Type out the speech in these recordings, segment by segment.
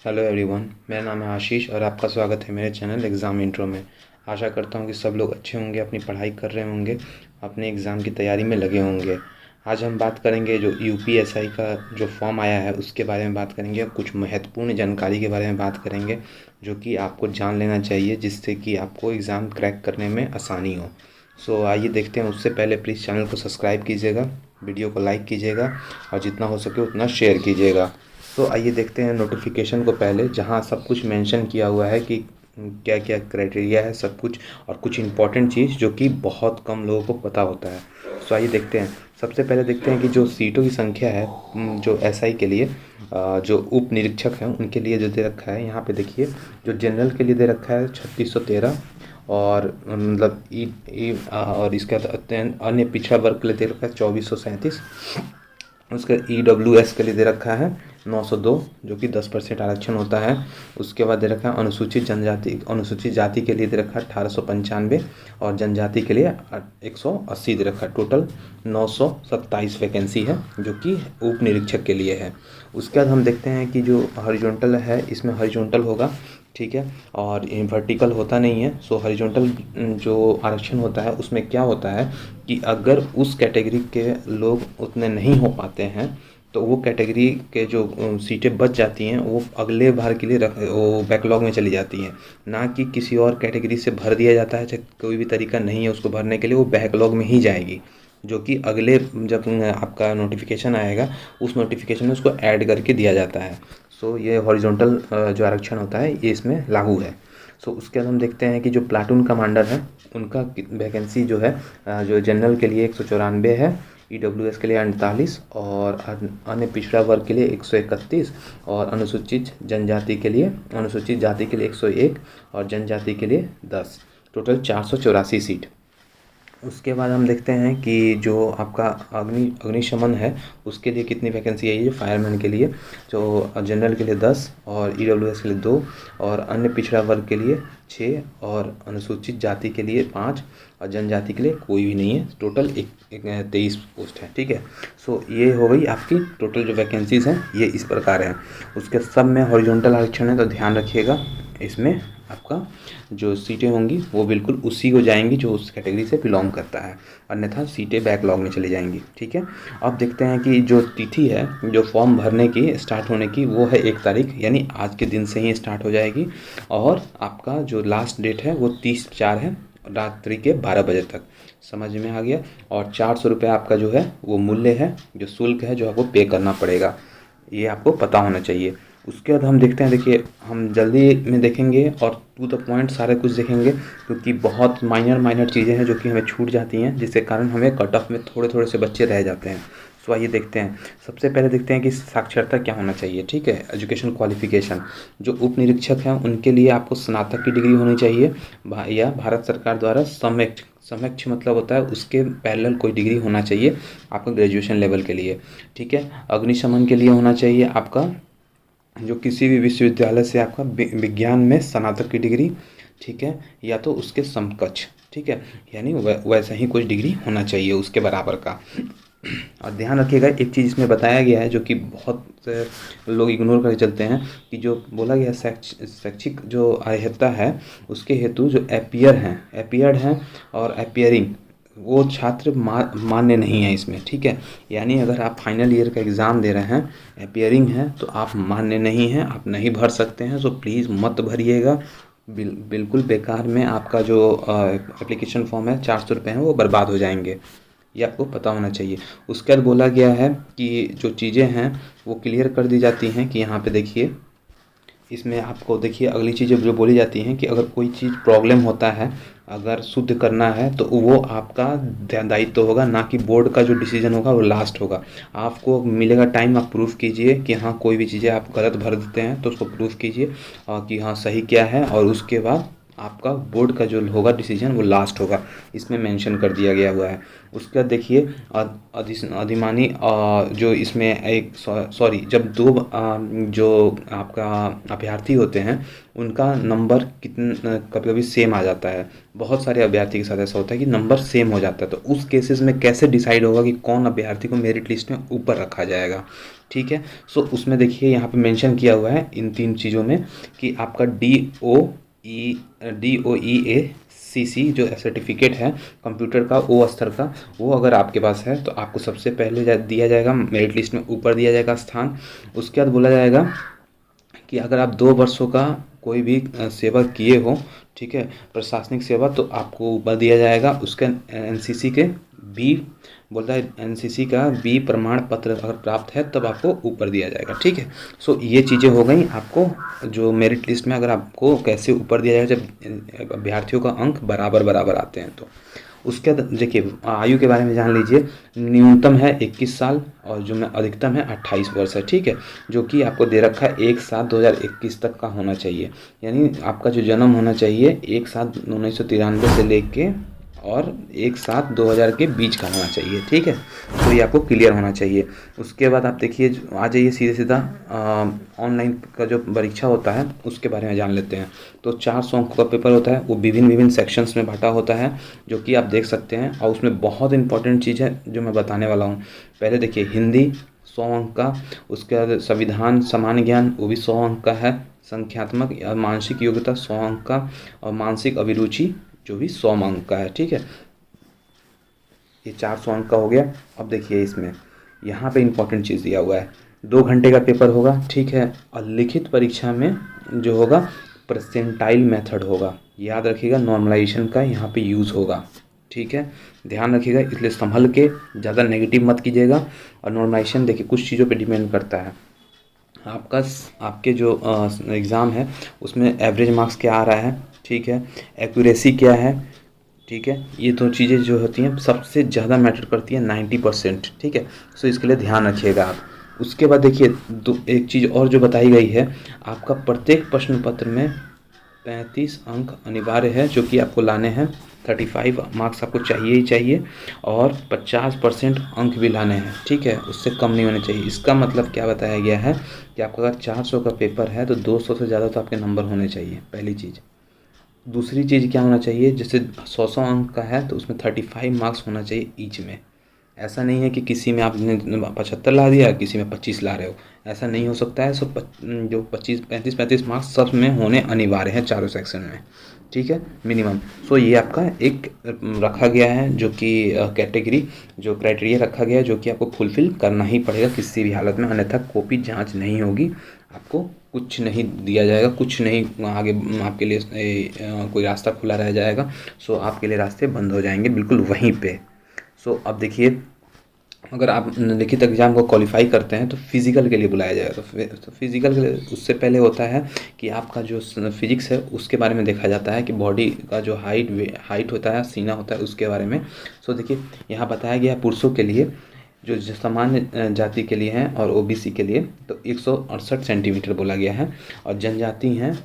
Hello everyone, मेरा नाम है आशीष और आपका स्वागत है मेरे चैनल एग्ज़ाम इंट्रो में। आशा करता हूँ कि सब लोग अच्छे होंगे, अपनी पढ़ाई कर रहे होंगे, अपने एग्ज़ाम की तैयारी में लगे होंगे। आज हम बात करेंगे जो यूपीएसआई का जो फॉर्म आया है उसके बारे में बात करेंगे और कुछ महत्वपूर्ण जानकारी के बारे में बात करेंगे जो कि आपको जान लेना चाहिए, जिससे कि आपको एग्ज़ाम क्रैक करने में आसानी हो। सो आइए देखते हैं। उससे पहले प्लीज़ चैनल को सब्सक्राइब कीजिएगा, वीडियो को लाइक कीजिएगा और जितना हो सके उतना शेयर कीजिएगा। तो आइए देखते हैं नोटिफिकेशन को पहले, जहां सब कुछ मेंशन किया हुआ है कि क्या क्या क्राइटेरिया है सब कुछ, और कुछ इंपॉर्टेंट चीज़ जो कि बहुत कम लोगों को पता होता है। सो आइए देखते हैं। सबसे पहले देखते हैं कि जो सीटों की संख्या है जो एसआई के लिए, जो उप निरीक्षक हैं उनके लिए जो दे रखा है यहाँ पे देखिए। जो जनरल के लिए दे रखा है 3613, और मतलब और इसके बाद अन्य पिछड़ा वर्ग के लिए दे रखा है 2437। उसके ईडब्ल्यूएस के लिए दे रखा है 902, जो कि 10% आरक्षण होता है। उसके बाद दे रखा है अनुसूचित जाति के लिए दे रखा है 1895, और जनजाति के लिए 180 दे रखा है। टोटल 927 वैकेंसी है जो कि उप निरीक्षक के लिए है। उसके बाद हम देखते हैं कि जो हॉरिजॉन्टल है, इसमें हॉरिजॉन्टल होगा, ठीक है, और वर्टिकल होता नहीं है। सो हॉरिजॉन्टल जो आरक्षण होता है उसमें क्या होता है कि अगर उस कैटेगरी के लोग उतने नहीं हो पाते हैं तो वो कैटेगरी के जो सीटें बच जाती हैं वो अगले बार के लिए वो बैकलॉग में चली जाती हैं, ना कि किसी और कैटेगरी से भर दिया जाता है। चाहे कोई भी तरीका नहीं है उसको भरने के लिए, वो बैकलॉग में ही जाएगी, जो कि अगले जब आपका नोटिफिकेशन आएगा उस नोटिफिकेशन में उसको ऐड करके दिया जाता है। सो ये हॉरिजॉन्टल जो आरक्षण होता है ये इसमें लागू है। सो उसके बाद हम देखते हैं कि जो प्लाटून कमांडर है उनका वैकेंसी जो है, जो जनरल के लिए 194 है, ईडब्ल्यूएस के लिए 48, और अन्य पिछड़ा वर्ग के लिए 131, और अनुसूचित जाति के लिए 101, और जनजाति के लिए 10। Total 484 seat. उसके बाद हम देखते हैं कि जो आपका अग्निशमन है उसके लिए कितनी वैकेंसी आई है। फायरमैन के लिए जो जनरल के लिए 10, और ईडब्ल्यूएस के लिए 2, और अन्य पिछड़ा वर्ग के लिए 6, और अनुसूचित जाति के लिए 5, और जनजाति के लिए कोई भी नहीं है। टोटल 23 पोस्ट है, ठीक है। सो ये हो गई आपकी टोटल जो वैकेंसीज़ हैं, ये इस प्रकार हैं। उसके सब में हॉरिजॉन्टल आरक्षण है तो ध्यान रखिएगा, इसमें आपका जो सीटें होंगी वो बिल्कुल उसी को जाएंगी जो उस कैटेगरी से बिलोंग करता है, अन्यथा सीटें बैकलॉग में चली जाएंगी, ठीक है। अब देखते हैं कि जो तिथि है जो फॉर्म भरने की स्टार्ट होने की, वो है 1 तारीख, यानी आज के दिन से ही स्टार्ट हो जाएगी। और आपका जो लास्ट डेट है वो 30/4 है, रात्रि के 12 बजे तक। समझ में आ गया। और 400 रुपये आपका जो है वो मूल्य है, जो शुल्क है जो आपको पे करना पड़ेगा, ये आपको पता होना चाहिए। उसके बाद हम देखते हैं, देखिए हम जल्दी में देखेंगे और टू द पॉइंट सारे कुछ देखेंगे, क्योंकि बहुत माइनर चीज़ें हैं जो कि हमें छूट जाती हैं, जिसके कारण हमें कट ऑफ में थोड़े थोड़े से बच्चे रह जाते हैं। सो आइए देखते हैं। सबसे पहले देखते हैं कि साक्षरता क्या होना चाहिए, ठीक है, एजुकेशन क्वालिफिकेशन। जो उप निरीक्षक हैं उनके लिए आपको स्नातक की डिग्री होनी चाहिए, या भारत सरकार द्वारा समक्ष मतलब होता है उसके पैरेलल कोई डिग्री होना चाहिए आपका ग्रेजुएशन लेवल के लिए, ठीक है। अग्निशमन के लिए होना चाहिए आपका जो किसी भी विश्वविद्यालय से आपका विज्ञान में स्नातक की डिग्री, ठीक है, या तो उसके समकक्ष, ठीक है, यानी वैसा ही कुछ डिग्री होना चाहिए उसके बराबर का। और ध्यान रखिएगा एक चीज़ इसमें बताया गया है जो कि बहुत लोग इग्नोर करके चलते हैं, कि जो बोला गया शैक्षिक जो अर्हता है उसके हेतु जो एपियर्ड हैं और एपियरिंग, वो छात्र मान्य नहीं है इसमें, ठीक है। यानी अगर आप फाइनल ईयर का एग्ज़ाम दे रहे हैं, एपियरिंग है, तो आप मान्य नहीं हैं, आप नहीं भर सकते हैं। सो प्लीज़ मत भरिएगा, बिल्कुल बेकार में आपका जो एप्लीकेशन फॉर्म है 400 रुपये हैं वो बर्बाद हो जाएंगे, ये आपको पता होना चाहिए। उसके बाद बोला गया है कि जो चीज़ें हैं वो क्लियर कर दी जाती हैं, कि यहाँ पे देखिए इसमें आपको देखिए अगली चीज़ें जो बोली जाती हैं कि अगर कोई चीज़ प्रॉब्लम होता है, अगर शुद्ध करना है तो वो आपका दायित्व होगा, ना कि बोर्ड का जो डिसीजन होगा वो लास्ट होगा। आपको मिलेगा टाइम, आप प्रूफ कीजिए कि हाँ कोई भी चीज़ें आप गलत भर देते हैं तो उसको प्रूफ कीजिए कि हाँ सही क्या है, और उसके बाद आपका बोर्ड का जो होगा डिसीजन वो लास्ट होगा, इसमें मेंशन कर दिया गया हुआ है। उसके बाद देखिए अधिमानी जो इसमें एक सॉरी जब दो जो आपका अभ्यर्थी होते हैं उनका नंबर कितना कभी कभी सेम आ जाता है, बहुत सारे अभ्यर्थी के साथ ऐसा होता है कि नंबर सेम हो जाता है, तो उस केसेस में कैसे डिसाइड होगा कि कौन अभ्यर्थी को मेरिट लिस्ट में ऊपर रखा जाएगा, ठीक है। सो उसमें देखिए यहाँ पे मेंशन किया हुआ है इन 3 चीज़ों में कि आपका DOEACC जो सर्टिफिकेट है कंप्यूटर का ओ स्तर का, वो अगर आपके पास है तो आपको सबसे पहले दिया जाएगा, मेरिट लिस्ट में ऊपर दिया जाएगा स्थान। उसके बाद बोला जाएगा कि अगर आप 2 वर्षों का कोई भी सेवा किए हो, ठीक है, प्रशासनिक सेवा, तो आपको ऊपर दिया जाएगा। उसके एनसीसी के बी बोलता है एनसीसी का बी प्रमाण पत्र अगर प्राप्त है तब आपको ऊपर दिया जाएगा, ठीक है। सो ये चीज़ें हो गई आपको जो मेरिट लिस्ट में अगर आपको कैसे ऊपर दिया जाएगा जब अभ्यर्थियों का अंक बराबर बराबर आते हैं तो। उसके बाद देखिए आयु के बारे में जान लीजिए, न्यूनतम है 21 साल और जो में अधिकतम है 28 वर्ष है, ठीक है, जो कि आपको दे रखा है 1/7/2021 तक का होना चाहिए, यानी आपका जो जन्म होना चाहिए 1/7/1993 से लेके और 1/7/2000 के बीच का होना चाहिए, ठीक है। तो ये आपको क्लियर होना चाहिए। उसके बाद आप देखिए आ जाइए सीधे सीधा ऑनलाइन का जो परीक्षा होता है उसके बारे में जान लेते हैं। तो 400 अंक का पेपर होता है, वो विभिन्न विभिन्न सेक्शंस में बांटा होता है जो कि आप देख सकते हैं, और उसमें बहुत इंपॉर्टेंट चीज़ है जो मैं बताने वाला हूँ। पहले देखिए हिंदी 100 अंक का, उसके बाद संविधान सामान्य ज्ञान वो भी 100 अंक का है, संख्यात्मक या मानसिक योग्यता 100 अंक का, और मानसिक अभिरुचि जो भी 100 अंक का है, ठीक है। ये 400 अंक का हो गया। अब देखिए इसमें यहाँ पे इंपॉर्टेंट चीज़ दिया हुआ है, 2 घंटे का पेपर होगा, ठीक है, और लिखित परीक्षा में जो होगा परसेंटाइल मेथड होगा, याद रखिएगा नॉर्मलाइजेशन का यहाँ पे यूज़ होगा, ठीक है, ध्यान रखिएगा, इसलिए संभल के ज़्यादा नेगेटिव मत कीजिएगा। और नॉर्मलाइजेशन देखिए कुछ चीज़ों पे डिपेंड करता है, आपके जो एग्ज़ाम है उसमें एवरेज मार्क्स क्या आ रहा है, ठीक है, एक्यूरेसी क्या है, ठीक है, ये दो चीज़ें जो होती हैं सबसे ज़्यादा मैटर करती है 90%, ठीक है। सो इसके लिए ध्यान रखिएगा आप। उसके बाद देखिए एक चीज़ और जो बताई गई है, आपका प्रत्येक प्रश्न पत्र में 35 अंक अनिवार्य है जो कि आपको लाने हैं, 35 मार्क्स आपको चाहिए ही चाहिए, और 50% अंक भी लाने हैं, ठीक है, उससे कम नहीं होने चाहिए। इसका मतलब क्या बताया गया है कि आपका अगर 400 का पेपर है तो 200 से ज़्यादा तो आपके नंबर होने चाहिए, पहली चीज़। दूसरी चीज़ क्या होना चाहिए, जैसे 100 अंक का है तो उसमें 35 मार्क्स होना चाहिए ईच में। ऐसा नहीं है कि किसी में आपने 75 ला दिया, किसी में 25 ला रहे हो, ऐसा नहीं हो सकता है। सो जो 35 मार्क्स सब में होने अनिवार्य हैं चारों सेक्शन में, ठीक है, मिनिमम। सो ये आपका एक रखा गया है जो कि कैटेगरी जो क्राइटेरिया रखा गया है जो कि आपको फुलफ़िल करना ही पड़ेगा किसी भी हालत में, अन्यथा कॉपी जांच नहीं होगी, आपको कुछ नहीं दिया जाएगा, कुछ नहीं आगे आपके लिए कोई रास्ता खुला रह जाएगा। सो आपके लिए रास्ते बंद हो जाएंगे बिल्कुल वहीं पे। सो अब देखिए अगर आप लिखित एग्ज़ाम को क्वालिफाई करते हैं तो फिज़िकल के लिए बुलाया जाएगा, तो फिज़िकल के लिए उससे पहले होता है कि आपका जो फिज़िक्स है उसके बारे में देखा जाता है कि बॉडी का जो हाइट होता है, सीना होता है, उसके बारे में। सो देखिए यहाँ बताया गया है पुरुषों के लिए जो सामान्य जाति के लिए हैं और ओबीसी के लिए तो 168 सेंटीमीटर बोला गया है, और जनजाति हैं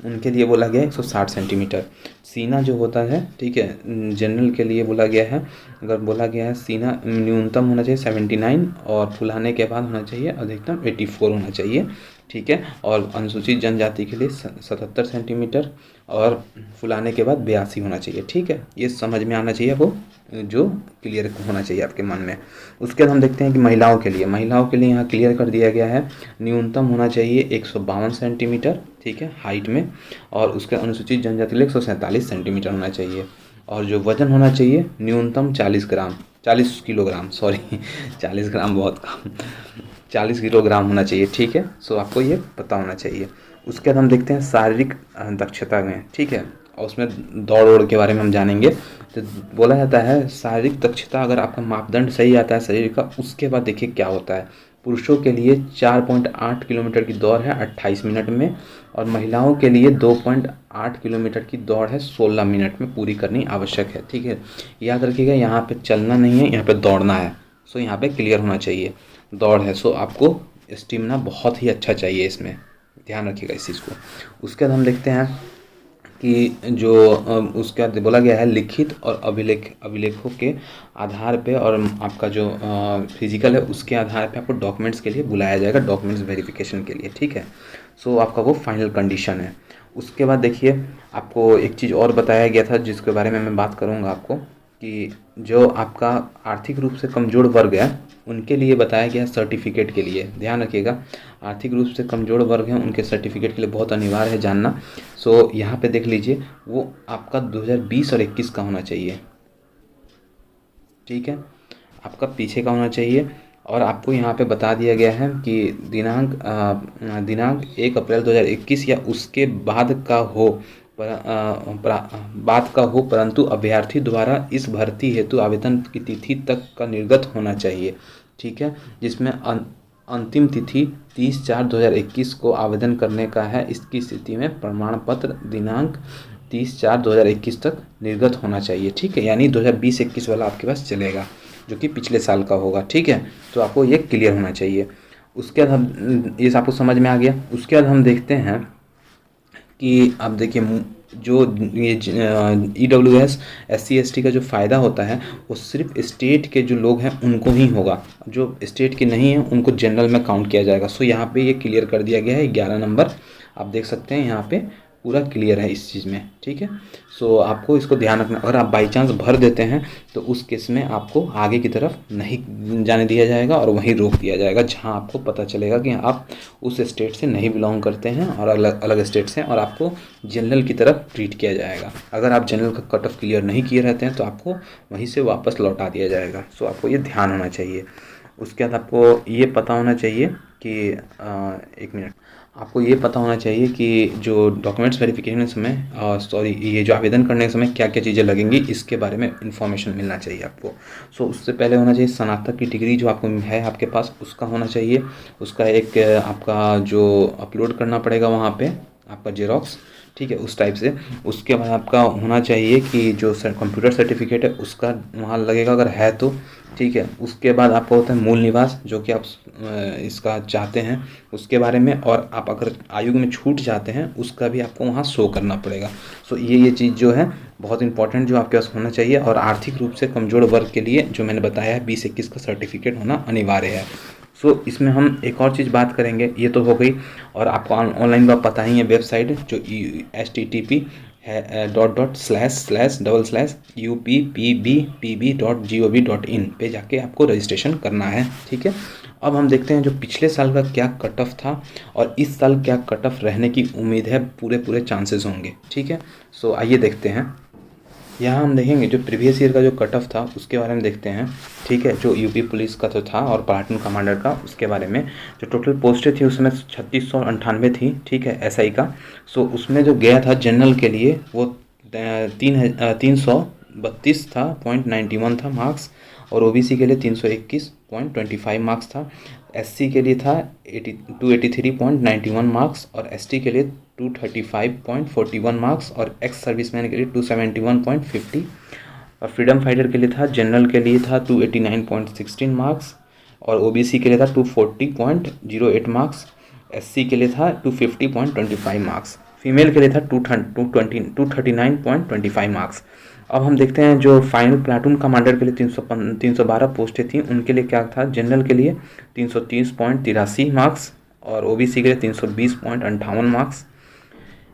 उनके लिए बोला गया है 160 सेंटीमीटर। सीना जो होता है, ठीक है, जनरल के लिए बोला गया है, अगर बोला गया है सीना न्यूनतम होना चाहिए 79 और फुलाने के बाद होना चाहिए अधिकतम 84 होना चाहिए, ठीक है, और अनुसूचित जनजाति के लिए 77 सेंटीमीटर और फुलाने के बाद 82 होना चाहिए, ठीक है। ये समझ में आना चाहिए आपको, जो क्लियर होना चाहिए आपके मन में। उसके बाद हम देखते हैं कि महिलाओं के लिए यहाँ क्लियर कर दिया गया है, न्यूनतम होना चाहिए 152 सेंटीमीटर, ठीक है, हाइट में, और उसके अनुसूचित जनजाति के लिए 147 सेंटीमीटर होना चाहिए, और जो वजन होना चाहिए न्यूनतम 40 किलोग्राम 40 ग्राम बहुत कम, 40 किलोग्राम होना चाहिए, ठीक है। सो आपको ये पता होना चाहिए। उसके बाद हम देखते हैं शारीरिक दक्षता में, ठीक है, और उसमें दौड़ के बारे में हम जानेंगे। तो बोला जाता है शारीरिक दक्षता अगर आपका मापदंड सही आता है शरीर का, उसके बाद देखिए क्या होता है। पुरुषों के लिए 4.8 किलोमीटर की दौड़ है 28 मिनट में, और महिलाओं के लिए 2.8 किलोमीटर की दौड़ है 16 मिनट में पूरी करनी आवश्यक है, ठीक है। याद रखिएगा यहाँ पे चलना नहीं है, यहाँ पे दौड़ना है। सो यहाँ पे क्लियर होना चाहिए, दौड़ है, सो आपको स्टेमिना बहुत ही अच्छा चाहिए इसमें, ध्यान रखिएगा इस चीज़ को। उसके बाद हम देखते हैं कि जो उसका बोला गया है लिखित और अभिलेखों के आधार पे और आपका जो फिजिकल है उसके आधार पे आपको डॉक्यूमेंट्स के लिए बुलाया जाएगा, डॉक्यूमेंट्स वेरिफिकेशन के लिए, ठीक है। सो आपका वो फाइनल कंडीशन है। उसके बाद देखिए आपको एक चीज़ और बताया गया था जिसके बारे में मैं बात करूँगा आपको, कि जो आपका आर्थिक रूप से कमज़ोर वर्ग है उनके लिए बताया गया सर्टिफिकेट के लिए, ध्यान रखिएगा, आर्थिक रूप से कमज़ोर वर्ग हैं उनके सर्टिफिकेट के लिए बहुत अनिवार्य है जानना। सो यहाँ पे देख लीजिए वो आपका 2020 और 21 का होना चाहिए, ठीक है, आपका पीछे का होना चाहिए। और आपको यहाँ पे बता दिया गया है कि दिनांक 1 अप्रैल 2021 या उसके बाद का हो परंतु अभ्यर्थी द्वारा इस भर्ती हेतु आवेदन की तिथि तक का निर्गत होना चाहिए, ठीक है, जिसमें अंतिम तिथि 30/4/2021 को आवेदन करने का है। इसकी स्थिति में प्रमाण पत्र दिनांक 30/4/2021 तक निर्गत होना चाहिए, ठीक है, यानी 2020-21 वाला आपके पास चलेगा जो कि पिछले साल का होगा, ठीक है। तो आपको ये क्लियर होना चाहिए। उसके बाद हम ये आपको समझ में आ गया। उसके बाद हम देखते हैं कि अब देखिए जो ये EWS SC ST का जो फ़ायदा होता है वो सिर्फ स्टेट के जो लोग हैं उनको ही होगा, जो स्टेट के नहीं हैं उनको जनरल में काउंट किया जाएगा। सो यहाँ पे ये क्लियर कर दिया गया है, 11 नंबर आप देख सकते हैं यहाँ पे पूरा क्लियर है इस चीज़ में, ठीक है। सो आपको इसको ध्यान रखना, अगर आप बाई चांस भर देते हैं तो उस केस में आपको आगे की तरफ नहीं जाने दिया जाएगा और वहीं रोक दिया जाएगा जहां आपको पता चलेगा कि आप उस स्टेट से नहीं बिलोंग करते हैं और अलग अलग स्टेट से, और आपको जनरल की तरफ ट्रीट किया जाएगा। अगर आप जनरल का कट ऑफ क्लियर नहीं किए रहते हैं तो आपको वहीं से वापस लौटा दिया जाएगा। सो आपको ये ध्यान होना चाहिए। उसके बाद आपको ये पता होना चाहिए कि एक मिनट, आपको ये पता होना चाहिए कि जो डॉक्यूमेंट्स वेरिफिकेशन के समय ये जो आवेदन करने के समय क्या क्या चीज़ें लगेंगी इसके बारे में इन्फॉर्मेशन मिलना चाहिए आपको। सो उससे पहले होना चाहिए स्नातक की डिग्री जो आपको है आपके पास उसका होना चाहिए, उसका एक आपका जो अपलोड करना पड़ेगा वहाँ पे आपका जेरोक्स, ठीक है, उस टाइप से। उसके बाद आपका होना चाहिए कि जो कंप्यूटर सर्टिफिकेट है उसका वहाँ लगेगा अगर है तो, ठीक है। उसके बाद आपका होता है मूल निवास जो कि आप इसका चाहते हैं उसके बारे में, और आप अगर आयु में छूट जाते हैं उसका भी आपको वहाँ शो करना पड़ेगा। सो ये चीज़ जो है बहुत इंपॉर्टेंट जो आपके पास होना चाहिए। और आर्थिक रूप से कमज़ोर वर्ग के लिए जो मैंने बताया है 20-21 का सर्टिफिकेट होना अनिवार्य है। सो इसमें हम एक और चीज़ बात करेंगे, ये तो हो गई। और आपको ऑनलाइन का पता ही है वेबसाइट जो HTTP है ://UPPBPB.gov.in पे जाके आपको रजिस्ट्रेशन करना है, ठीक है। अब हम देखते हैं जो पिछले साल का क्या कट ऑफ था और इस साल क्या कट ऑफ रहने की उम्मीद है, पूरे चांसेस होंगे, ठीक है। सो आइए देखते हैं। यहाँ हम देखेंगे जो प्रीवियस ईयर का जो कट ऑफ था उसके बारे में देखते हैं, ठीक है, जो यूपी पुलिस का तो था और प्लाटून कमांडर का, उसके बारे में जो टोटल पोस्टें थी उसमें 3698 थी, ठीक है, SI का। सो उसमें जो गया था जनरल के लिए वो 332 था, .91 था मार्क्स, और OBC के लिए 321.25 मार्क्स था। SC के लिए था 283.91 मार्क्स, और ST के लिए 235.41 मार्क्स, और एक्स सर्विसमैन के लिए 271.50, और फ्रीडम फाइटर के लिए था, जनरल के लिए था 289.16 मार्क्स, और OBC के लिए था 240.08 मार्क्स, SC के लिए था 250.25 मार्क्स, फीमेल के लिए था 239.25 मार्क्स। अब हम देखते हैं जो फाइनल प्लाटून कमांडर के लिए 312 पोस्टें थी उनके लिए क्या था, जनरल के लिए 330.83 मार्क्स, और OBC के लिए 320.58 मार्क्स,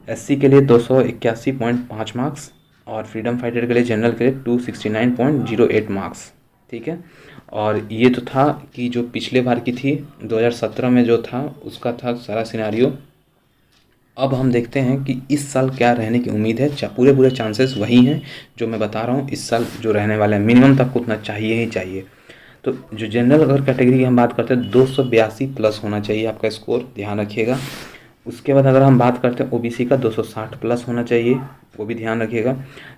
SC के लिए 281.5 मार्क्स, और फ्रीडम फाइटर के लिए जनरल के लिए 269.08 मार्क्स, ठीक है। और ये तो था कि जो पिछले बार की थी 2017 में जो था उसका था सारा सिनारियो। अब हम देखते हैं कि इस साल क्या रहने की उम्मीद है। पूरे चांसेस वही हैं जो मैं बता रहा हूँ, इस साल जो रहने वाला है मिनिमम तक उतना चाहिए ही चाहिए। तो जो जनरल अगर कैटेगरी की हम बात करते हैं 282 प्लस होना चाहिए आपका स्कोर, ध्यान रखिएगा। उसके बाद अगर हम बात करते हैं OBC का 260 प्लस होना चाहिए, वो भी ध्यान रखिएगा।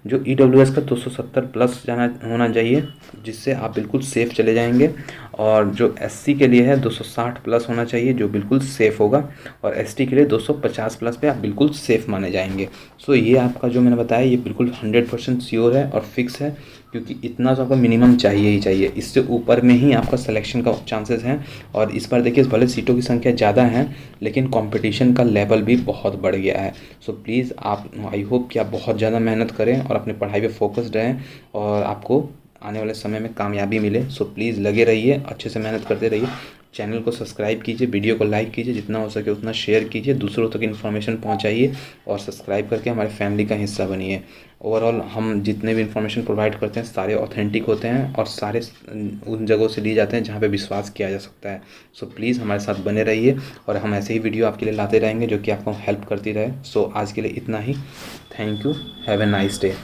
जो EWS का 270 प्लस होना चाहिए जिससे आप बिल्कुल सेफ़ चले जाएंगे। और जो SC के लिए है 260 प्लस होना चाहिए जो बिल्कुल सेफ़ होगा, और ST के लिए 250 प्लस पे आप बिल्कुल सेफ़ माने जाएंगे। सो ये आपका जो मैंने बताया ये बिल्कुल 100% श्योर है और फिक्स है क्योंकि इतना तो आपको मिनिमम चाहिए ही चाहिए, इससे ऊपर में ही आपका सिलेक्शन का चांसेस हैं। और इस बार देखिए भले सीटों की संख्या ज़्यादा है लेकिन कंपटीशन का लेवल भी बहुत बढ़ गया है। सो प्लीज़ आप, आई होप कि आप बहुत ज़्यादा मेहनत करें और अपनी पढ़ाई पे फोकस्ड रहें और आपको आने वाले समय में कामयाबी मिले। सो प्लीज़ लगे रहिए, अच्छे से मेहनत करते रहिए। चैनल को सब्सक्राइब कीजिए, वीडियो को लाइक कीजिए, जितना हो सके उतना शेयर कीजिए, दूसरों तक इन्फॉर्मेशन पहुंचाइए और सब्सक्राइब करके हमारे फैमिली का हिस्सा बनिए। ओवरऑल हम जितने भी इन्फॉर्मेशन प्रोवाइड करते हैं सारे ऑथेंटिक होते हैं और सारे उन जगहों से लिए जाते हैं जहाँ पे विश्वास किया जा सकता है। सो प्लीज़ हमारे साथ बने रहिए और हम ऐसे ही वीडियो आपके लिए लाते रहेंगे जो कि आपको हेल्प करती रहे। सो आज के लिए इतना ही। Thank you. Have a nice day.